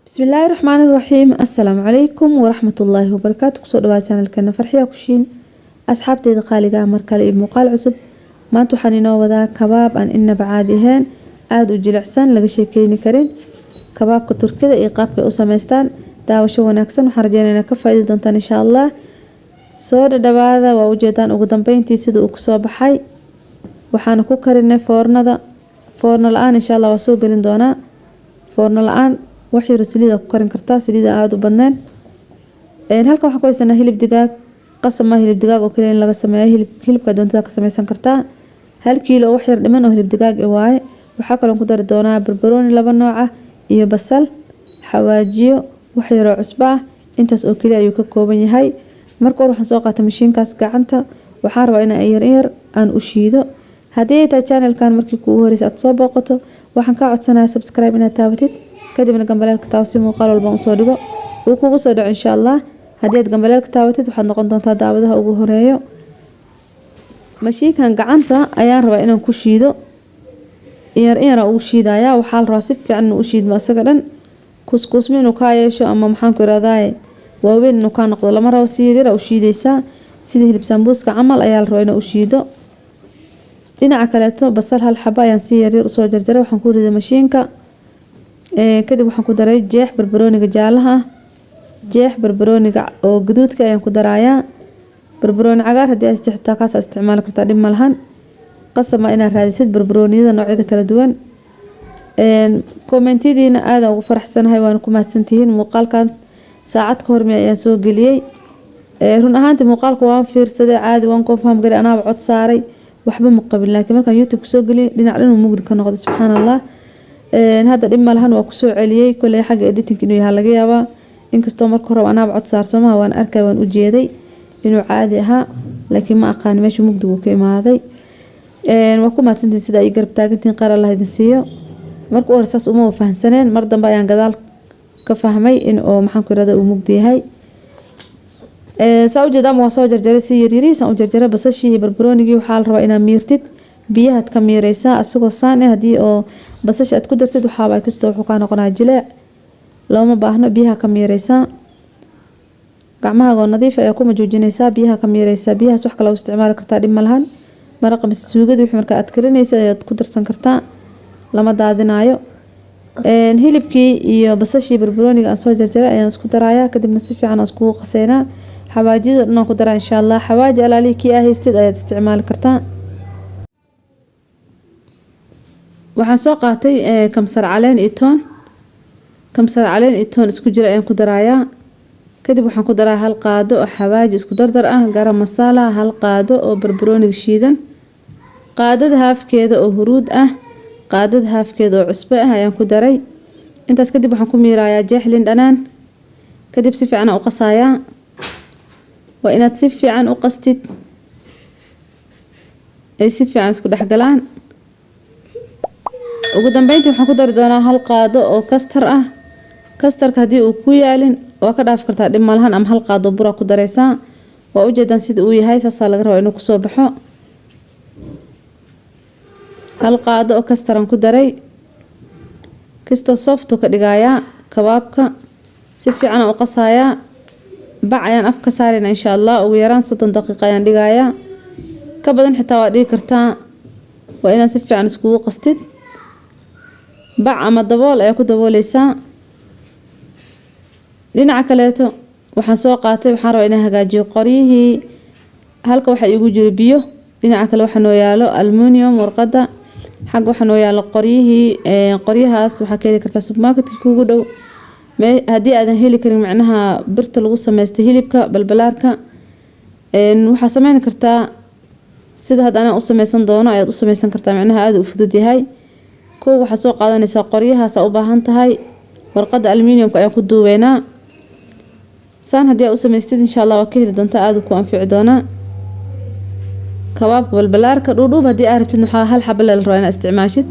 بسم الله الرحمن الرحيم. السلام عليكم ورحمة الله وبركاته. كسو دواad channelkeena farxiya kushiin asxaabteyda qaaliga mar kale iyo muuqaal cusub. maanta waxaan inoo wadaa kabaab aan inaba caadi ahayn, aad u jilicsan, laga sheekeyni karin. kabaabka turkida iyo qaabka ay u sameystaan daawasho wanaagsan. waxaan rajeynayaa ka faa'iidi doontaan insha Allah. soo dhawaada. waa ujeedaan ugu dambeyntii sida uu kusoo baxay. waxaan ku karinay foorno la'aan insha Allah waa soo gelin doonaa. foorno la'aan wax yar saliid ku karin kartaa, saliid aad u badnaan. halkan waxaan ku haysanaa hilib digaag, qasam hilib digaag oo kale in laga sameeyo hilibka doontada ka sameysan kartaa. 1 kiilo wax yar dhiman oo hilib digaag waaye. waxa kale oo ku dari doonaa barbarooni laba nooc ah iyo basal, xawaajiyo, wax yar oo cusbo ah. intaas oo kale ayuu ka kooban yahay. marka hore waxaan soo qaatay mashiinkaas gacanta. waxaan rabaa in yar aan u shiido. haddii ay tahay channelkan markii kuugu horreysay aad soo booqato, waxaan ka codsanayaa subscribe inaad taabatid, kadibna gambaleelka taawo si muuqaal walba u soo dhigo uu kugu soo dhaco insha Allah. haddii aad gambaleelka taabatid waxaad noqon doontaa daawadaha ugu horeeyo. mashiinkan gacanta ayaan rabaa inaan ku shiido. yar ugu shiidaya. waxaa la rabaa si fiican u shiidmo asaga dhan. kuskusmi inuu ka yeesho ama maxaan ku iraadaa waaweyn inuu ka noqdo lama rabo. si yar u shiidaysaa sida hilib sambuuska camal ayaa la rabaa inuu u shiido. dhinaca kaleeto basal hal xabo ayaan si yar u soo jarjaray. waxaan ku riday mashiinka. kadib waxaan ku daray jeex barbarooniga jaalaha ah, jeex barbarooniga oo gaduudka ayaan ku darayaa. barbarooni cagaar haddii aad xitaa kaas isticmaali kartaa, dhib ma lahan. qasab ma inaad raadisid barbarooniyada noocyada kala duwan. kommentidiina aad ugu faraxsanahay, waan ku mahadsantihiin. muuqaalkan saacad ka hor ayaan soo geliyay. run ahaantii muuqaalka waan fiirsaday, caadi waan confirm garay, anaa cod saaray, waxba ma qabin. laakiin markaan YouTube soo geliyay dhinac dhan uu mugdi ka noqday. subxaanallah. hadda dhib ma lahan, waa ku soo celiyay. kulay xagga editing inuu yahay laga yaabaa. inkastoo marka hore anaa cod saarsamaha waan arkay, waan u jeeday inuu caadi ahaa, laakiin ma aqaan meesha mugdigu ka imaaday. waa ku mahadsantihiin sida ay garab taagantiin. qaar Allah idin siiyo. marka hore saas uma fahansaneen, mar dambe ayaan gadaal ka fahmay in oo maxaan ku iraadaa uu mugdi yahay. saa u jeedaan waa soo jarjaray si yariis aan u jarjaray basashii iyo barbaroonigii. waxaa la rabaa inaad miirtid, biyaha ka miiraysaa asagoo saan ah. haddii oo basasha aad ku dartid waxaa ay kastoo wuxuu ka noqonaa jileec, looma baahno. biyaha ka miiraysaa, gacmahaaga oo nadiif ayaa ku majoojinaysaa, biyaha ka miiraysaa. biyahaas wax kale u isticmaali kartaa, dhib ma lahan. maraqa mise suugada wixii marka aad karinaysa ayaad ku darsan kartaa, lama daadinaayo. hilibkii iyo basashii barbarooniga aan soo jarjaray ayaan isku darayaa. kadibna si fiican aan iskugu qaseynaa. xawaajida dhan ku daraa insha Allah. xawaaji alaali kii aad haystid ayaad isticmaali kartaa. waxaan soo qaatay kamsar caleen iyo toon. kamsar caleen iyo toon isku jira ayaan ku darayaa. kadib waxaan ku daraa 1 qaado oo xawaaji isku dardar ah, garam masala 1 qaado oo barbarooniga shiidan, qaadada haafkeeda oo huruud ah, qaadada haafkeeda oo cusbo ah ayaan ku daray. intaas kadib waxaan ku miirayaa jeex liin dhanaan. kadib si fiican u qasayaa. waa inaad si fiican u qastid ay si fiican isku dhexgalaan. ugu dambeyntii waxaan ku dari doonaa 1 qaado oo kastar ah. kastarka haddii uu ku yaalin waa ka dhaaf kartaa, dhib ma lahan. ama 1 qaado bura ku daraysaa. waa u jeedaan sida uu yahay, saasaa laga rabaa inuu kusoo baxo. 1 qaado oo kastaran ku daray. kastoo soft ka dhigayaa kabaabka. si fiican u qasayaa. bac ayaan afka saarayna insha Allah. ugu yaraan 30 daqiiqo ayaan dhigayaa, ka badan xitaa waa dhigi kartaa. waa inaad si fiican iskugu qastid. bac ama dabool ayaa ku daboolaysaa. dhinaca kaleeto waxaan soo qaatay, waxaan rabaa inaan hagaajiyo qoryihii. halka waxa igu jira biyo. dhinaca kale waxa noo yaalo aluminium warqada. xag waxa noo yaalo qoryihii. qoryahaas waxaa ka heli kartaa supermarketka kuugu dhow. haddii aadan heli karin macnaha birta lagu sameystay hilibka balbalaarka, waxaa sameyn kartaa sida hadda anaa u sameysan doono ayaad u sameysan kartaa. macnaha aad u fudud yahay. kow waxaad soo qaadanaysaa qoryahaas u baahan tahay. warqada aluminiumka ayaan ku duubeynaa. saan haddii aad u sameystid insha Allah waa ka heli doontaa, aad ku anfici doonaa. kabaabka balbalaarka dhuudhuub haddii aad rabtid waxaa 1 xabo la rabaa inaad isticmaashid.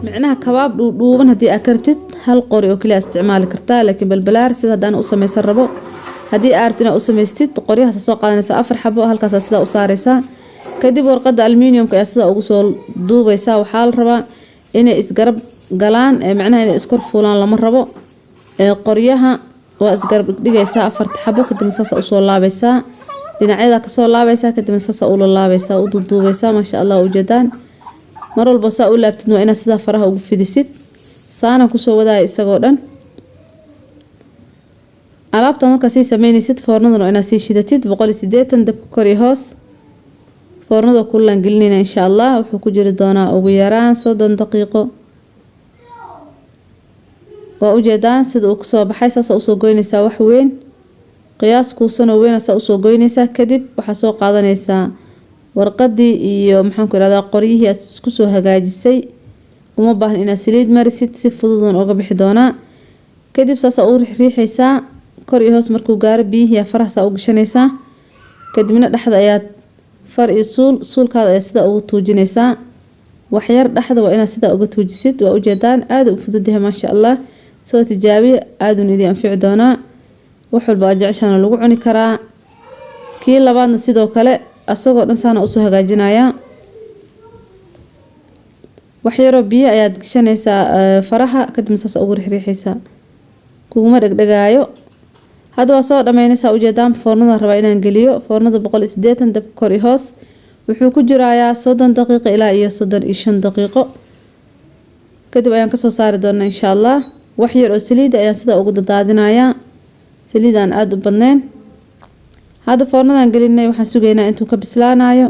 macnaha kabaab dhuudhuuban haddii aad ka rabtid 1 qori oo kaliya isticmaali kartaa. laakiin balbalaar sida hadaan u sameysan rabo, haddii aad rabtid inaad u sameystid qoryahaas soo qaadanaysaa 4 xabo. halkaas sida u saaraysaa. kadib warqada aluminiumka ayaa sida ugu soo duubaysaa. waxaa la rabaa inay isgarab galaan, macnaha inay iskor fuulaan lama rabo. qoryaha waa isgarab dhigaysaa 4 xabo kadib saas u soo laabaysaa dhinacyada ka soo laabaysaa kadib saas u laabaysaa u duuduubaysaa ma sha Allah ujeedaan mar walba saa u laabtid waa inaad sida faraha ugu fidisid saana ku soo wadaa isagoo dhan alaabta marka si sameynaysid foornada inaad si shidatid 180 dabka kor iyo hoos foornada kullan gelinayna insha Allah wuxuu ku jiri doonaa ugu yaraan 30 daqiiqo waa ujeedaan sida uu soo baxay saas u soo goynaysaa wax weyn qiyaasku sano weyn saas u soo goynaysaa kadib waxa soo qaadanaysaa warqadii iyo maxaan ku raada qoryihii aad isku soo hagaajisay uma baahan inaad saliid marisid si fudud uga bixi doonaa kadib saas u riixaysaa kor iyo hoos markuu gaaro biyihii faraha u gashanaysaa kadibna dhaxda ayaad far iyo suulkaada ayaa sida ugu tuujinaysaa wax yar dhaxda waa inaad sida uga tuujisid waa ujeedaan aad u fududahay ma sha Allah soo tijaabi aad u idin anfici doonaa wax walba jeceshaan lagu cuni karaa kii labaadna sidoo kale asagoo dhan saana u soo hagaajinaya wax yar oo biyo ayaad gashanaysaa faraha kadib saas ugu riixaysaa kuma dhagdhagaayo hadda waa soo dhameynaysaa ujeedaan foornada raba inaan geliyo foornada 180 dab kor iyo hoos wuxuu ku jirayaa 30 daqiiqo ilaa iyo 35 daqiiqo kadib ayaan ka soo saari doonaa insha Allah wax yar oo saliid ayaan sida ugu dadaadinayaa saliid aan aad u badnayn hadda foornadan gelinay waxaan sugaynaa intuu ka bislaanayo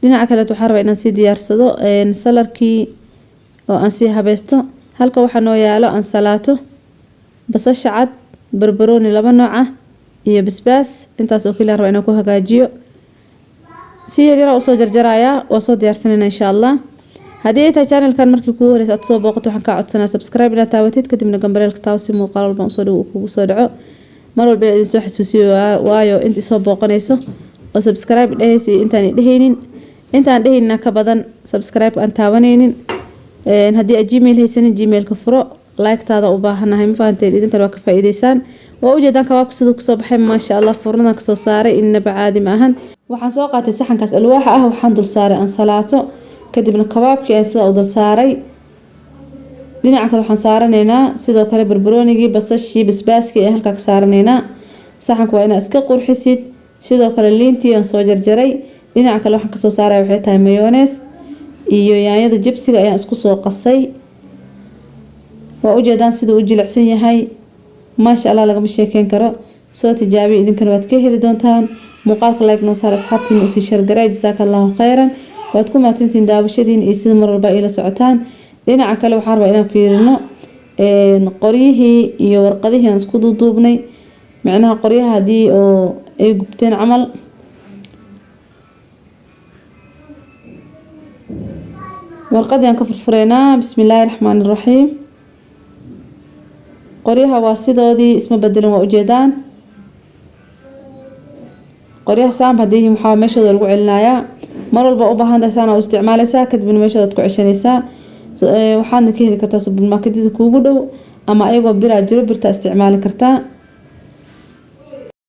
dhinaca kale waxaan rabaa inaan sii diyaarsado salarkii oo aan sii habaysto halka waxa noo yaalo ansalaato basasha cad barbarooni laba nooc ah iyo basbaas intaas oo kaliya rabaa inaan ku hagaajiyo si yar u soo jarjarayaa waa soo diyaarsanayna insha Allah haddii ay tahay channelkan markii kugu horeysa aad soo booqato waxaan ka codsanaa subscribe ila taawatid kadibna gambareelka taaw si muuqaal walba soo dhaw kugu soo dhaco mar walba idin soo xasuusiyo waayo intii soo booqanayso oo subscribe dhehaysi intaan dhehayna ka badan subscribe aan taabanaynin haddii aad gmail haysanin gmailka furo like taada u baahanahay ma fahanteed idinkana waa ka faa'iideysaan waa ujeedaan kabaabka sidoo ku soo baxay ma sha Allah foornadan ka soo saaray inaba caadi ma ahan waxaan soo qaatay saxankaas alwaax ah waxaan dul saaray ansalaato kadibna kabaabkii aan sida u dul saaray dhinaca kale waxaan saaranaynaa sidoo kale barbaroonigii basashii basbaaskii ee halka ka saaranaynaa saxanka waa inaad iska qurxisid sidoo kale liintii aan soo jarjaray dhinaca kale waxaan ka soo saaray waxay tahay mayonnaise iyo yaanyada jibsiga ayaan isku soo qasay waa ujeedaan sida uu jilicsan yahay ma sha Allah laga sheekeen karo soo tijaabi idinkana waad ka heli doontaan muuqaalka like noo saar asxaabtiina u sii share garay jazakallahu khayran waad ku maatintiin daawashadiin iyo sida mar walba ila socotaan dhinaca kale waxaan rabaa inaan fiirino qoryihii iyo warqadihii aan isku duuduubnay macnaha qoryaha hadii oo ay gubteen camal warqadii aan ka furfureynaa bismillaahir rahmaanir rahiim qoryaha waa sidoodii isma bedelan waa ujeedaan qoryaha saam hadii maxaa meeshooda lagu celinayaa mar walba u baahan tahay sana u isticmaalaysaa kadibna meeshooda ku ceshanaysaa waxaadna ka heli kartaa supermarketyada kuugu dhow ama ayagoo biraa jiro birta isticmaali kartaa